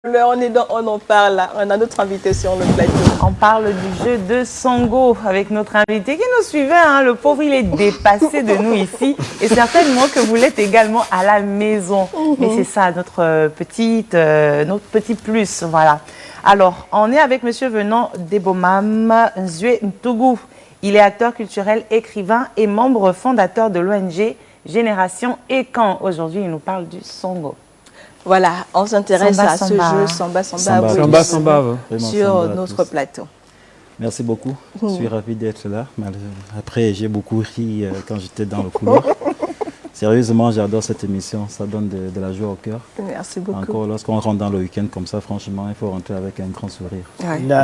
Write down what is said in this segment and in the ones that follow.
On en parle là. On a notre invité sur le plateau. On parle du jeu de Songo avec notre invité qui nous suivait. Hein. Le pauvre, il est dépassé de nous ici. Et certainement que vous l'êtes également à la maison. Mais c'est ça, notre petit plus. Voilà. Alors, on est avec monsieur Venant Debomam Nzue Ntougou. Il est acteur culturel, écrivain et membre fondateur de l'ONG Génération Ekan. Aujourd'hui, il nous parle du Songo. Voilà, on s'intéresse à ce jeu Samba sur notre plateau. Merci beaucoup, je suis ravi d'être là. Après, j'ai beaucoup ri quand j'étais dans le couloir. Sérieusement, j'adore cette émission, ça donne de la joie au cœur. Merci beaucoup. Encore lorsqu'on rentre dans le week-end comme ça, franchement, il faut rentrer avec un grand sourire.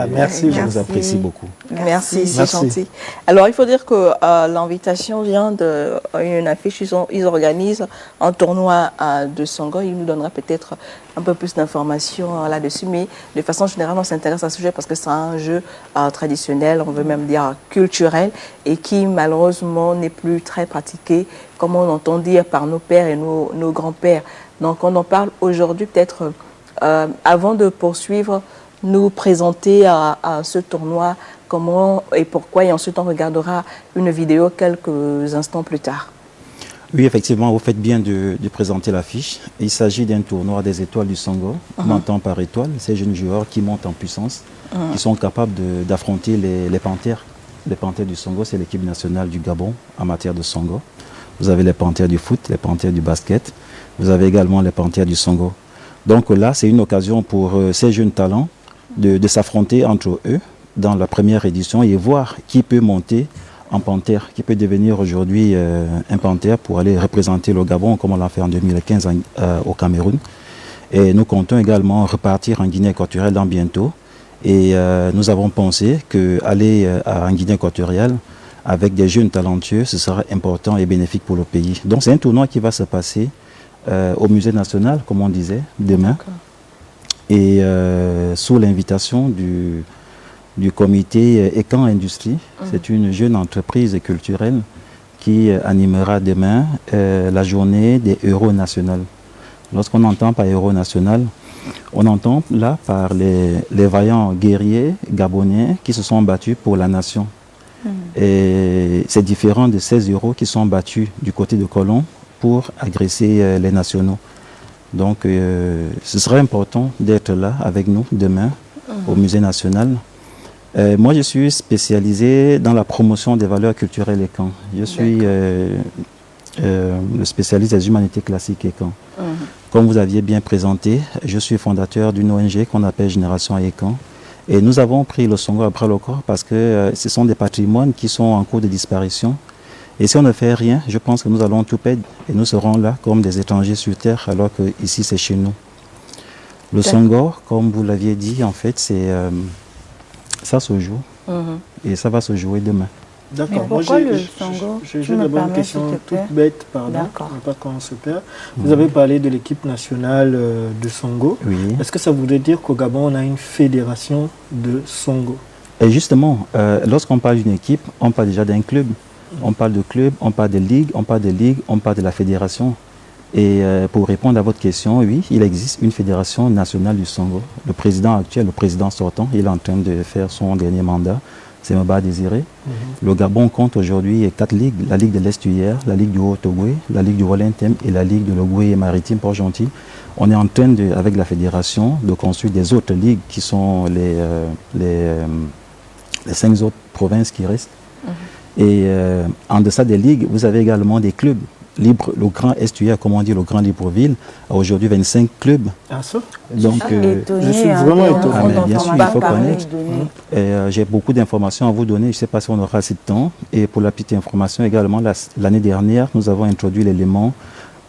Merci, je vous apprécie beaucoup. Merci, c'est gentil. Alors, il faut dire que l'invitation vient d'une affiche, ils organisent un tournoi de Songo. Il nous donnera peut-être un peu plus d'informations là-dessus, mais de façon générale, on s'intéresse à ce jeu parce que c'est un jeu traditionnel, on veut même dire culturel, et qui malheureusement n'est plus très pratiqué, comme on entend dire par nos pères et nos grands-pères. Donc on en parle aujourd'hui, peut-être avant de poursuivre, nous présenter à ce tournoi comment et pourquoi, et ensuite on regardera une vidéo quelques instants plus tard. Oui, effectivement, vous faites bien de présenter l'affiche. Il s'agit d'un tournoi des étoiles du Songo. On entend par étoile ces jeunes joueurs qui montent en puissance, qui sont capables d'affronter les panthères. Les panthères du Songo, c'est l'équipe nationale du Gabon en matière de Songo. Vous avez les panthères du foot, les panthères du basket. Vous avez également les panthères du Songo. Donc là, c'est une occasion pour ces jeunes talents de s'affronter entre eux dans la première édition et voir qui peut monter en panthère, qui peut devenir aujourd'hui un panthère pour aller représenter le Gabon comme on l'a fait en 2015 au Cameroun. Et nous comptons également repartir en Guinée équatoriale dans bientôt. Et nous avons pensé qu'aller en Guinée équatoriale avec des jeunes talentueux, ce sera important et bénéfique pour le pays. Donc c'est un tournoi qui va se passer au Musée national, comme on disait, demain. Et sous l'invitation du comité Ekan Industrie. C'est une jeune entreprise culturelle qui animera demain la journée des héros nationaux. Lorsqu'on entend par héros national, on entend là par les vaillants guerriers gabonais qui se sont battus pour la nation. Et c'est différent de ces héros qui sont battus du côté de Colomb pour agresser les nationaux. Donc ce serait important d'être là avec nous demain au Musée national. Moi, je suis spécialisé dans la promotion des valeurs culturelles Ekan. Je suis le spécialiste des humanités classiques Ekan. Comme vous aviez bien présenté, je suis fondateur d'une ONG qu'on appelle Génération Ekan. Et nous avons pris le Songo après le corps parce que ce sont des patrimoines qui sont en cours de disparition. Et si on ne fait rien, je pense que nous allons tout perdre et nous serons là comme des étrangers sur terre alors que ici c'est chez nous. Le Songo, comme vous l'aviez dit, en fait, ça se joue et ça va se jouer demain. D'accord. Pourquoi le Songo? J'ai d'abord une question toute bête, pardon, pas quand on se perd. Vous avez parlé de l'équipe nationale de Songo. Oui. Est-ce que ça voudrait dire qu'au Gabon, on a une fédération de Songo? Et justement, lorsqu'on parle d'une équipe, on parle déjà d'un club. On parle de club, on parle de ligue, on parle de la fédération. Et pour répondre à votre question, oui, il existe une fédération nationale du Songo. Le président actuel, le président sortant, il est en train de faire son dernier mandat. C'est Mba Désiré. Le Gabon compte aujourd'hui 4 ligues. La Ligue de l'Estuaire, la Ligue du Haut-Ogooué, la Ligue du Walentem et la Ligue de l'Ogooué Maritime Port-Gentil. On est en train, avec la fédération, de construire des autres ligues qui sont les 5 autres provinces qui restent. Et en deçà des ligues, vous avez également des clubs libres. Le Grand Estuaire, comme on dit, le Grand Libreville, a aujourd'hui 25 clubs. Ah ça? Donc, je suis vraiment étonné. Bien sûr, il faut connaître. J'ai beaucoup d'informations à vous donner. Je ne sais pas si on aura assez de temps. Et pour la petite information également, l'année dernière, nous avons introduit l'élément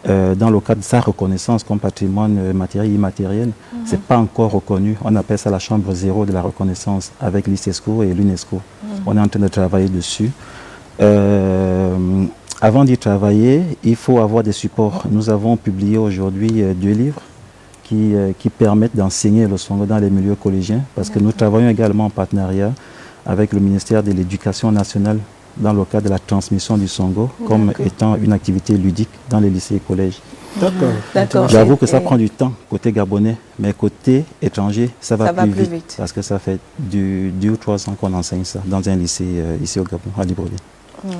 dans le cadre de sa reconnaissance comme patrimoine matériel et immatériel. Ce n'est pas encore reconnu. On appelle ça la chambre 0 de la reconnaissance avec l'ICESCO et l'UNESCO. On est en train de travailler dessus. Avant d'y travailler, il faut avoir des supports. Nous avons publié aujourd'hui 2 livres qui permettent d'enseigner le Songo dans les milieux collégiens parce que nous travaillons également en partenariat avec le ministère de l'Éducation nationale dans le cadre de la transmission du Songo comme étant une activité ludique dans les lycées et collèges. D'accord. J'avoue que ça prend du temps côté gabonais, mais côté étranger, ça va plus vite. Parce que ça fait 2 ou 3 ans qu'on enseigne ça dans un lycée ici au Gabon, à Libreville.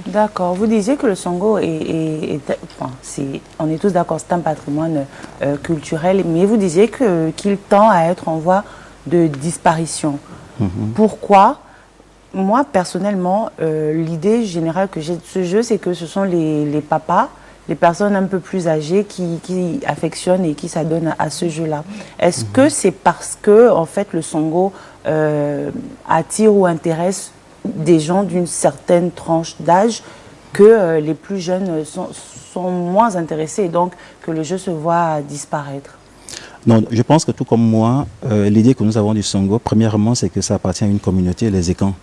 D'accord. Vous disiez que le Songo on est tous d'accord, c'est un patrimoine culturel, mais vous disiez qu'il tend à être en voie de disparition. Pourquoi? Moi, personnellement, l'idée générale que j'ai de ce jeu, c'est que ce sont les papas, les personnes un peu plus âgées qui affectionnent et qui s'adonnent à ce jeu-là. Est-ce que c'est parce que, en fait, le Songo attire ou intéresse des gens d'une certaine tranche d'âge que les plus jeunes sont moins intéressés et donc que le jeu se voit disparaître? Non, je pense que tout comme moi, l'idée que nous avons du Songo, premièrement, c'est que ça appartient à une communauté, les Ekans.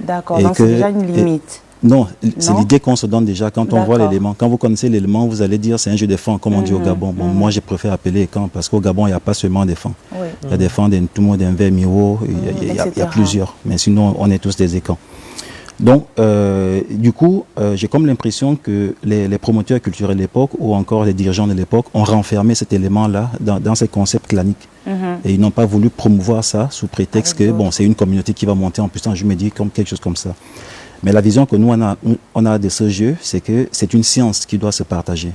D'accord, donc c'est déjà une limite. Non, c'est l'idée qu'on se donne déjà quand on voit l'élément. Quand vous connaissez l'élément, vous allez dire c'est un jeu de fans, comme on dit au Gabon. Bon, moi, je préfère appeler Ekan parce qu'au Gabon, il n'y a pas seulement des fans. Il y a des fans d'un tout le monde, d'un verre Miro, il y a plusieurs. Mais sinon, on est tous des Ekans. Donc, du coup, j'ai comme l'impression que les promoteurs culturels de l'époque ou encore les dirigeants de l'époque ont renfermé cet élément-là dans ces concepts claniques. Et ils n'ont pas voulu promouvoir ça sous prétexte que bon, c'est une communauté qui va monter en puissance, je me dis comme quelque chose comme ça. Mais la vision que nous, on a de ce jeu, c'est que c'est une science qui doit se partager.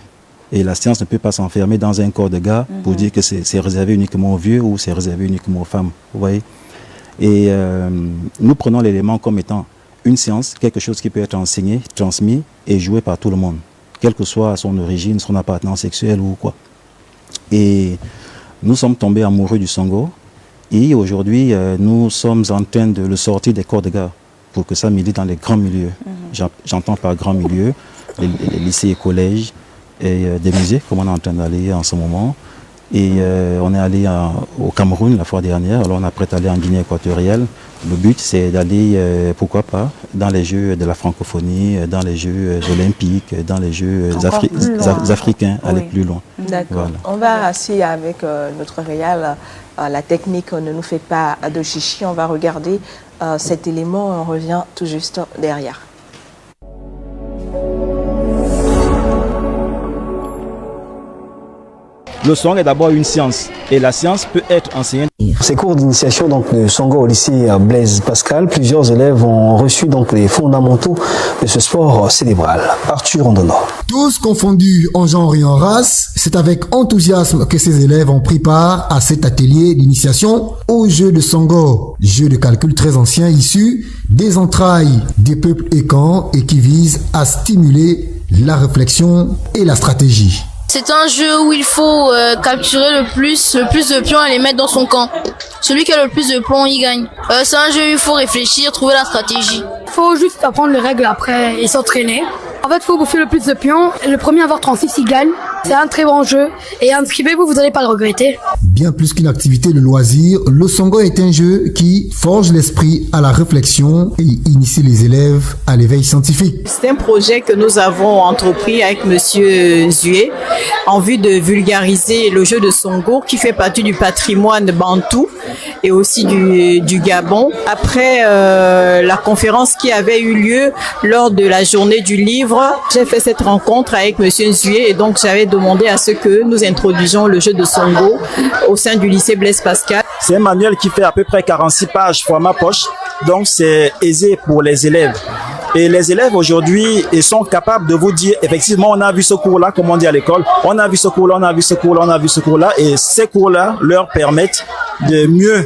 Et la science ne peut pas s'enfermer dans un corps de gars pour dire que c'est réservé uniquement aux vieux ou c'est réservé uniquement aux femmes. Vous voyez? Et nous prenons l'élément comme étant une science, quelque chose qui peut être enseigné, transmis et joué par tout le monde, quelle que soit son origine, son appartenance sexuelle ou quoi. Et nous sommes tombés amoureux du Songo et aujourd'hui, nous sommes en train de le sortir des corps de gars pour que ça milite dans les grands milieux. J'entends par grands milieux, les lycées et collèges et des musées, comme on est en train d'aller en ce moment. Et on est allé au Cameroun la fois dernière, alors on apprête à aller en Guinée équatoriale. Le but, c'est d'aller, pourquoi pas, dans les Jeux de la francophonie, dans les Jeux olympiques, dans les Jeux africains, aller plus loin. D'accord. Voilà. On va assis avec notre réal. La technique ne nous fait pas de chichi. On va regarder cet élément. On revient tout juste derrière. Le Songo est d'abord une science et la science peut être enseignée. Ces cours d'initiation donc de Songo au lycée Blaise Pascal, plusieurs élèves ont reçu donc les fondamentaux de ce sport cérébral. Arthur Ondono. Tous confondus en genre et en race, c'est avec enthousiasme que ces élèves ont pris part à cet atelier d'initiation au jeu de Songo, jeu de calcul très ancien issu des entrailles des peuples Ekans et qui vise à stimuler la réflexion et la stratégie. C'est un jeu où il faut capturer le plus de pions et les mettre dans son camp. Celui qui a le plus de pions, il gagne. C'est un jeu où il faut réfléchir, trouver la stratégie. Il faut juste apprendre les règles après et s'entraîner. En fait, il faut bouffer le plus de pions. Le premier à avoir 36, il gagne. C'est un très bon jeu. Et inscrivez-vous, vous n'allez pas le regretter. Bien plus qu'une activité de loisir, le Songo est un jeu qui forge l'esprit à la réflexion et initie les élèves à l'éveil scientifique. C'est un projet que nous avons entrepris avec Monsieur Zué en vue de vulgariser le jeu de Songo qui fait partie du patrimoine bantou et aussi du Gabon. Après la conférence qui avait eu lieu lors de la journée du livre, j'ai fait cette rencontre avec Monsieur Zué et donc j'avais demandé à ce que nous introduisions le jeu de Songo au sein du lycée Blaise Pascal. C'est un manuel qui fait à peu près 46 pages format poche, donc c'est aisé pour les élèves. Et les élèves aujourd'hui, ils sont capables de vous dire, effectivement, on a vu ce cours-là, comme on dit à l'école, on a vu ce cours-là, on a vu ce cours-là, on a vu ce cours-là, et ces cours-là leur permettent de mieux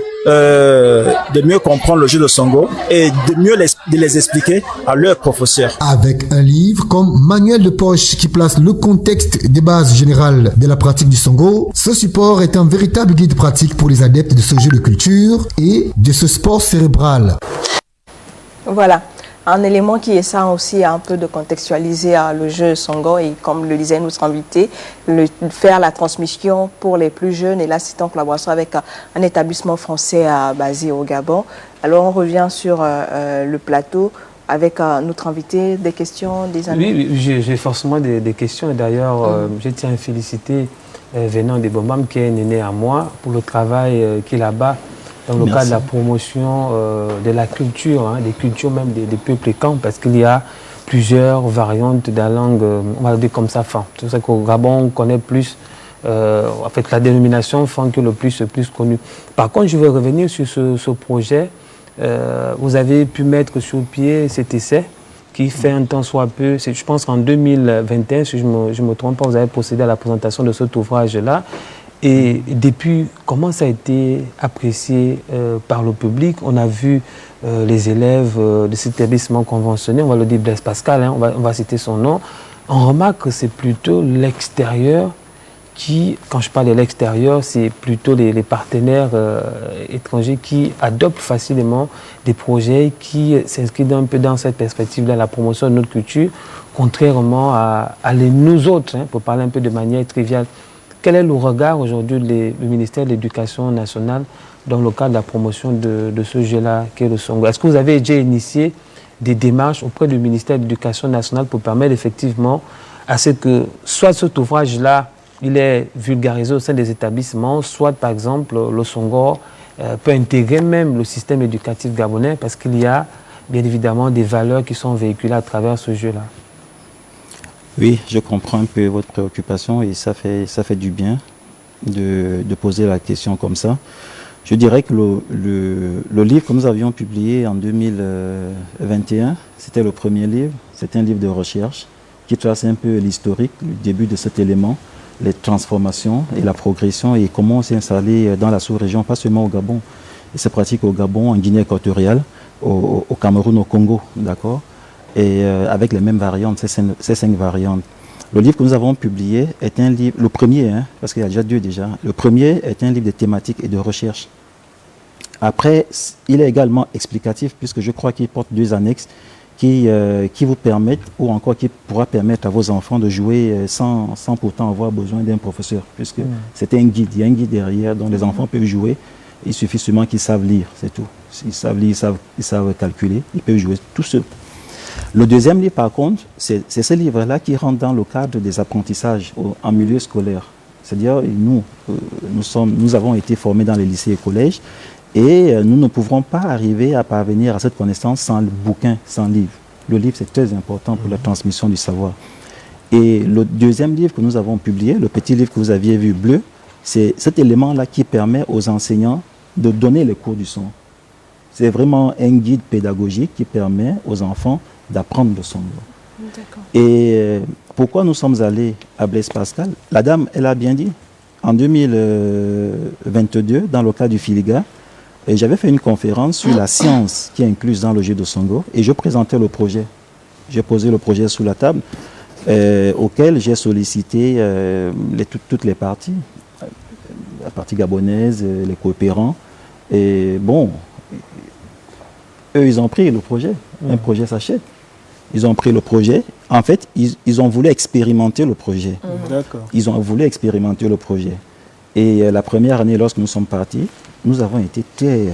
comprendre le jeu de Songo et de mieux les expliquer à leurs professeurs. Avec un livre comme manuel de poche qui place le contexte des bases générales de la pratique du Songo, ce support est un véritable guide pratique pour les adeptes de ce jeu de culture et de ce sport cérébral. Voilà. Un élément qui est ça aussi, un peu de contextualiser le jeu Songo et comme le disait notre invité, faire la transmission pour les plus jeunes et là c'est en collaboration avec un établissement français basé au Gabon. Alors on revient sur le plateau avec notre invité, des questions, des amis. Oui, j'ai forcément des questions et d'ailleurs je tiens à féliciter Venant de Bombam qui est un aîné à moi pour le travail qu'il abat dans le cadre de la promotion de la culture, des cultures même des peuples camps, parce qu'il y a plusieurs variantes de la langue, on va le dire comme ça, Fan. C'est ça qu'au Gabon, on connaît plus, en fait, la dénomination Fan que le plus connu. Par contre, je veux revenir sur ce projet. Vous avez pu mettre sur pied cet essai qui fait un temps soit peu, je pense qu'en 2021, si je ne me trompe pas, vous avez procédé à la présentation de cet ouvrage-là. Et depuis, comment ça a été apprécié par le public? On a vu les élèves de cet établissement conventionné, on va le dire Blaise Pascal, on va citer son nom. On remarque que c'est plutôt l'extérieur qui, quand je parle de l'extérieur, c'est plutôt les partenaires étrangers qui adoptent facilement des projets qui s'inscrivent un peu dans cette perspective-là, la promotion de notre culture, contrairement à nous autres, pour parler un peu de manière triviale. Quel est le regard aujourd'hui du ministère de l'Éducation nationale dans le cadre de la promotion de ce jeu-là, qui est le Songo? Est-ce que vous avez déjà initié des démarches auprès du ministère de l'Éducation nationale pour permettre effectivement à ce que soit cet ouvrage-là il est vulgarisé au sein des établissements, soit par exemple le Songo peut intégrer même le système éducatif gabonais parce qu'il y a bien évidemment des valeurs qui sont véhiculées à travers ce jeu-là. Oui, je comprends un peu votre préoccupation et ça fait du bien de poser la question comme ça. Je dirais que le livre que nous avions publié en 2021, c'était le premier livre, c'était un livre de recherche qui trace un peu l'historique, le début de cet élément, les transformations et la progression et comment on s'est installé dans la sous-région, pas seulement au Gabon. Et c'est pratique au Gabon, en Guinée équatoriale, au Cameroun, au Congo, d'accord? Et avec les mêmes variantes, ces 5 variantes. Le livre que nous avons publié est un livre, le premier, parce qu'il y a déjà 2 déjà, le premier est un livre de thématique et de recherche. Après, il est également explicatif puisque je crois qu'il porte 2 annexes qui vous permettent ou encore qui pourra permettre à vos enfants de jouer sans pourtant avoir besoin d'un professeur puisque c'est un guide, il y a un guide derrière dont les enfants peuvent jouer. Il suffit seulement qu'ils savent lire, c'est tout. Ils savent lire, ils savent calculer, ils peuvent jouer tout seuls. Le deuxième livre, par contre, c'est ce livre-là qui rentre dans le cadre des apprentissages en milieu scolaire. C'est-à-dire, nous avons été formés dans les lycées et collèges et nous ne pouvons pas arriver à parvenir à cette connaissance sans le bouquin, sans livre. Le livre, c'est très important pour la transmission du savoir. Et le deuxième livre que nous avons publié, le petit livre que vous aviez vu bleu, c'est cet élément-là qui permet aux enseignants de donner les cours du son. C'est vraiment un guide pédagogique qui permet aux enfants d'apprendre le son. Et pourquoi nous sommes allés à Blaise Pascal? La dame, elle a bien dit, en 2022, dans le cas du Filiga, j'avais fait une conférence sur la science qui est incluse dans le jeu de Songo et je présentais le projet. J'ai posé le projet sous la table auquel j'ai sollicité toutes les parties, la partie gabonaise, les coopérants. Et bon, eux, ils ont pris le projet. Un projet s'achète. Ils ont pris le projet. En fait, ils ont voulu expérimenter le projet. Ils ont voulu expérimenter le projet. Et la première année, lorsque nous sommes partis, nous avons été très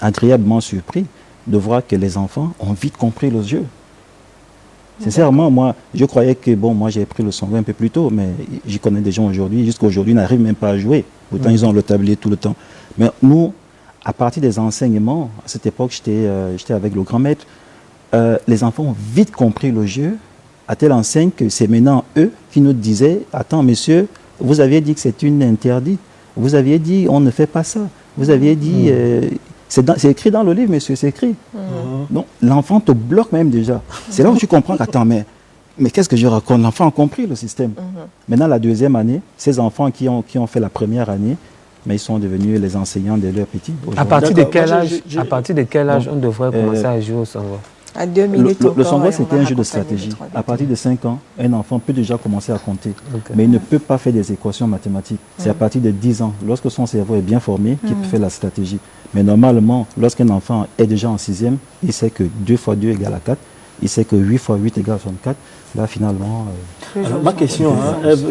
agréablement surpris de voir que les enfants ont vite compris le jeu. Sincèrement, moi, je croyais que, bon, moi j'ai pris le Songo un peu plus tôt, mais j'y connais des gens aujourd'hui, jusqu'à aujourd'hui, ils n'arrivent même pas à jouer. Pourtant, ils ont le tablier tout le temps. Mais nous, à partir des enseignements, à cette époque, j'étais avec le grand maître, les enfants ont vite compris le jeu, à telle enseigne que c'est maintenant eux qui nous disaient, attends, monsieur, vous aviez dit que c'est une interdite, vous aviez dit on ne fait pas ça, vous aviez dit, c'est écrit dans le livre, monsieur, c'est écrit. Donc, l'enfant te bloque même déjà. C'est là où tu comprends qu'attends, mais qu'est-ce que je raconte? L'enfant a compris le système. Maintenant, la deuxième année, ces enfants qui ont fait la première année, mais ils sont devenus les enseignants de leurs petits. À partir de quel âge, on devrait commencer à jouer au Songo? À 2 minutes. Le Songo, c'était un jeu de stratégie. À partir de 5 ans, un enfant peut déjà commencer à compter. Mais il ne peut pas faire des équations mathématiques. C'est à partir de 10 ans, lorsque son cerveau est bien formé, qu'il peut faire la stratégie. Mais normalement, lorsqu'un enfant est déjà en 6e, il sait que 2 × 2 = 4. il sait que 8 fois 8 égale 64. Là, finalement... Alors, ma question,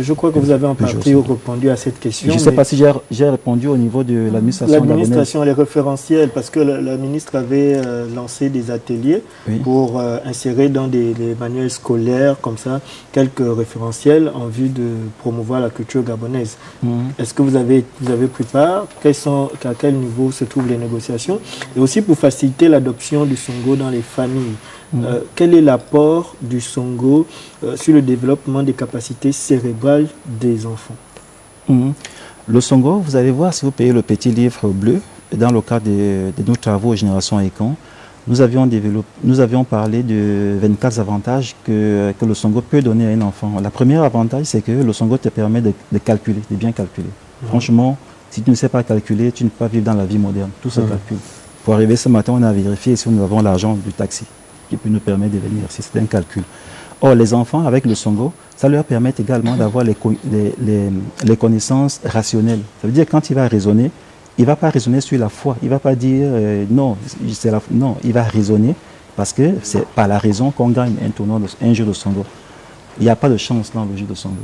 je crois que vous avez en partie répondu à cette question. Je ne sais pas si j'ai répondu au niveau de l'administration. L'administration, les référentiels, parce que la ministre avait lancé des ateliers pour insérer dans des manuels scolaires, comme ça, quelques référentiels en vue de promouvoir la culture gabonaise. Est-ce que vous avez pris part? À quel niveau se trouvent les négociations? Et aussi pour faciliter l'adoption du Songo dans les familles. Quel est l'apport du Songo sur le développement des capacités cérébrales des enfants? Le Songo, vous allez voir, si vous payez le petit livre bleu, dans le cadre de nos travaux Génération Econ, nous avions parlé de 24 avantages que le Songo peut donner à un enfant. Le premier avantage, c'est que le Songo te permet de calculer, de bien calculer. Franchement, si tu ne sais pas calculer, tu ne peux pas vivre dans la vie moderne. Tout se calcule. Pour arriver ce matin, on a vérifié si nous avons l'argent du taxi qui peut nous permettre de venir, si c'est un calcul. Or, les enfants, avec le Songo, ça leur permet également d'avoir les connaissances rationnelles. Ça veut dire que quand il va raisonner, il ne va pas raisonner sur la foi. Il ne va pas dire non, non, il va raisonner parce que c'est par la raison qu'on gagne un jeu de Songo. Il n'y a pas de chance dans le jeu de Songo.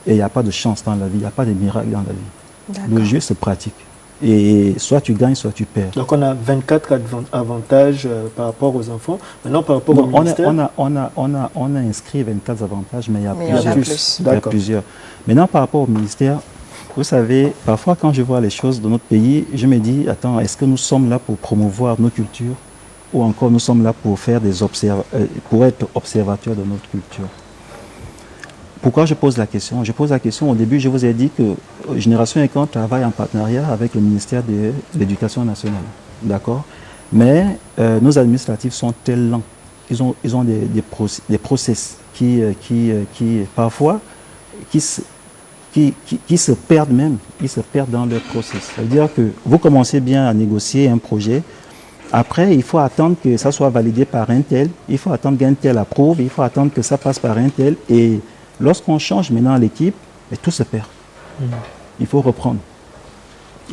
Et il n'y a pas de chance dans la vie, il n'y a pas de miracle dans la vie. Le jeu se pratique. Et soit tu gagnes, soit tu perds. Donc on a 24 avantages par rapport aux enfants. Maintenant, par rapport au ministère... On a inscrit 24 avantages, mais il y a plusieurs. Maintenant, par rapport au ministère, vous savez, parfois quand je vois les choses de notre pays, je me dis, attends, est-ce que nous sommes là pour promouvoir nos cultures ou encore nous sommes là pour faire pour être observateurs de notre culture? Pourquoi je pose la question? Je pose la question, au début, je vous ai dit que Génération Econ travaille en partenariat avec le ministère de l'Éducation nationale. D'accord? Mais nos administratifs sont tellement lents. Ils ont des process qui parfois, qui se perdent même. Ils se perdent dans leur process. Ça veut dire que vous commencez bien à négocier un projet. Après, il faut attendre que ça soit validé par un tel. Il faut attendre qu'un tel approuve. Il faut attendre que ça passe par un tel. Et lorsqu'on change maintenant l'équipe, tout se perd. Il faut reprendre.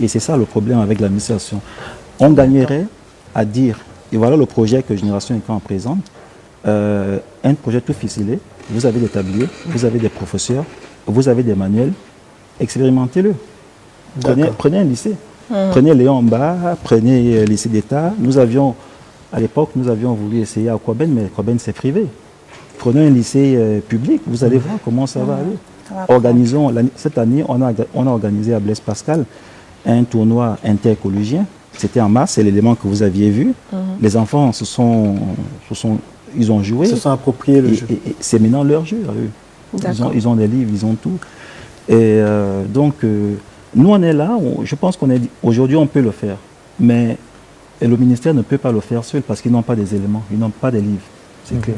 Et c'est ça le problème avec l'administration. On gagnerait à dire, et voilà le projet que Génération Econ présente, un projet tout ficelé, vous avez des tabliers, vous avez des professeurs, vous avez des manuels, expérimentez-le. Prenez un lycée. Prenez Léon Mba, prenez le lycée d'État. À l'époque, nous avions voulu essayer à Koben, mais Koben c'est privé. Prenez un lycée public, vous allez voir comment ça va aller. Cette année, on a organisé à Blaise Pascal un tournoi intercollégien. C'était en mars, c'est l'élément que vous aviez vu. Les enfants ils ont joué. Ils se sont appropriés le jeu. Et c'est maintenant leur jeu à eux. Ils ont des livres, ils ont tout. Et donc, nous on est là, je pense qu'aujourd'hui on peut le faire. Mais le ministère ne peut pas le faire seul parce qu'ils n'ont pas des éléments, ils n'ont pas des livres. C'est clair.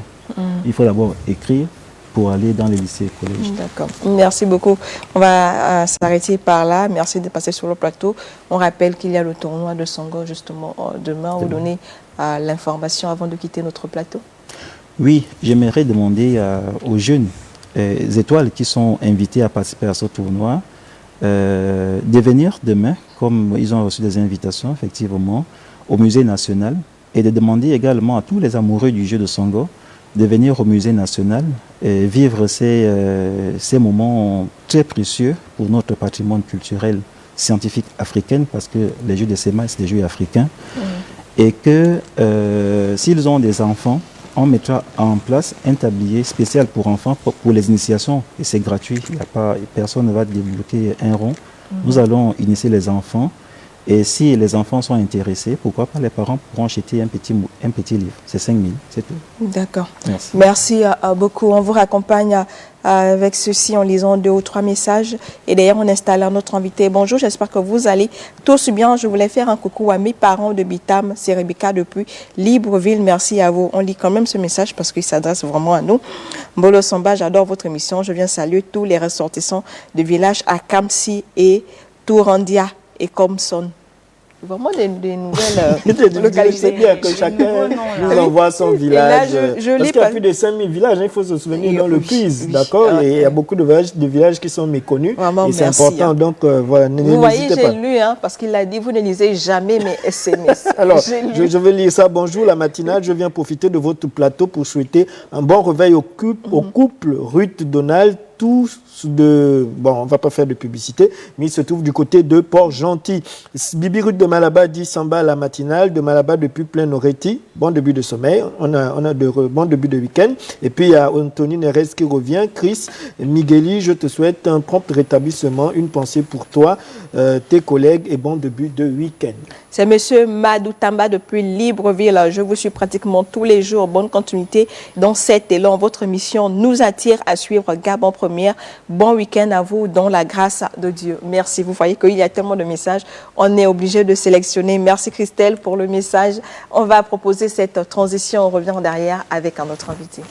Il faut d'abord écrire pour aller dans les lycées et collèges. D'accord. Merci beaucoup. On va s'arrêter par là. Merci de passer sur le plateau. On rappelle qu'il y a le tournoi de Songo justement demain. Vous donnez l'information avant de quitter notre plateau. Oui, j'aimerais demander aux jeunes étoiles qui sont invités à participer à ce tournoi de venir demain, comme ils ont reçu des invitations effectivement, au Musée national, et de demander également à tous les amoureux du jeu de Songo de venir au Musée national et vivre ces moments très précieux pour notre patrimoine culturel scientifique africain, parce que les jeux de Sema, c'est des jeux africains, et que s'ils ont des enfants, on mettra en place un tablier spécial pour enfants pour les initiations, et c'est gratuit, personne ne va débloquer un rond. Nous allons initier les enfants. Et si les enfants sont intéressés, pourquoi pas les parents pourront acheter un petit livre. C'est 5 000, c'est tout. D'accord. Merci beaucoup. On vous raccompagne avec ceci en lisant 2 ou 3 messages. Et d'ailleurs, on installe notre invité. Bonjour, j'espère que vous allez tous bien. Je voulais faire un coucou à mes parents de Bitam, c'est Rebecca depuis Libreville. Merci à vous. On lit quand même ce message parce qu'il s'adresse vraiment à nous. Mbolo Samba, j'adore votre émission. Je viens saluer tous les ressortissants du village à Kamsi et Tourandia et Komson. Vraiment des nouvelles localités. C'est bien que chacun nous envoie son village. Parce qu'il y a plus de 5000 villages, il faut se souvenir dans le quiz, d'accord? Et il y a beaucoup de villages qui sont méconnus. Vraiment, et c'est important, donc voilà, vous voyez, j'ai lu, parce qu'il a dit, vous ne lisez jamais mes SMS. Alors, je vais lire ça. Bonjour, la matinale, je viens profiter de votre plateau pour souhaiter un bon réveil au couple Ruth Donald, tous bon, on va pas faire de publicité, mais il se trouve du côté de Port-Gentil. Bibi Ruth de Malaba dit Samba à la matinale, de Malaba depuis Plein-Oretti. Bon début de sommeil, on a bon début de week-end. Et puis il y a Anthony Neres qui revient. Chris Migueli, je te souhaite un prompt rétablissement, une pensée pour toi, tes collègues et bon début de week-end. C'est M. Madou Tamba depuis Libreville. Je vous suis pratiquement tous les jours. Bonne continuité dans cet élan. Votre mission nous attire à suivre Gabon Première. Bon week-end à vous dans la grâce de Dieu. Merci. Vous voyez qu'il y a tellement de messages. On est obligé de sélectionner. Merci Christelle pour le message. On va proposer cette transition. On revient derrière avec un autre invité.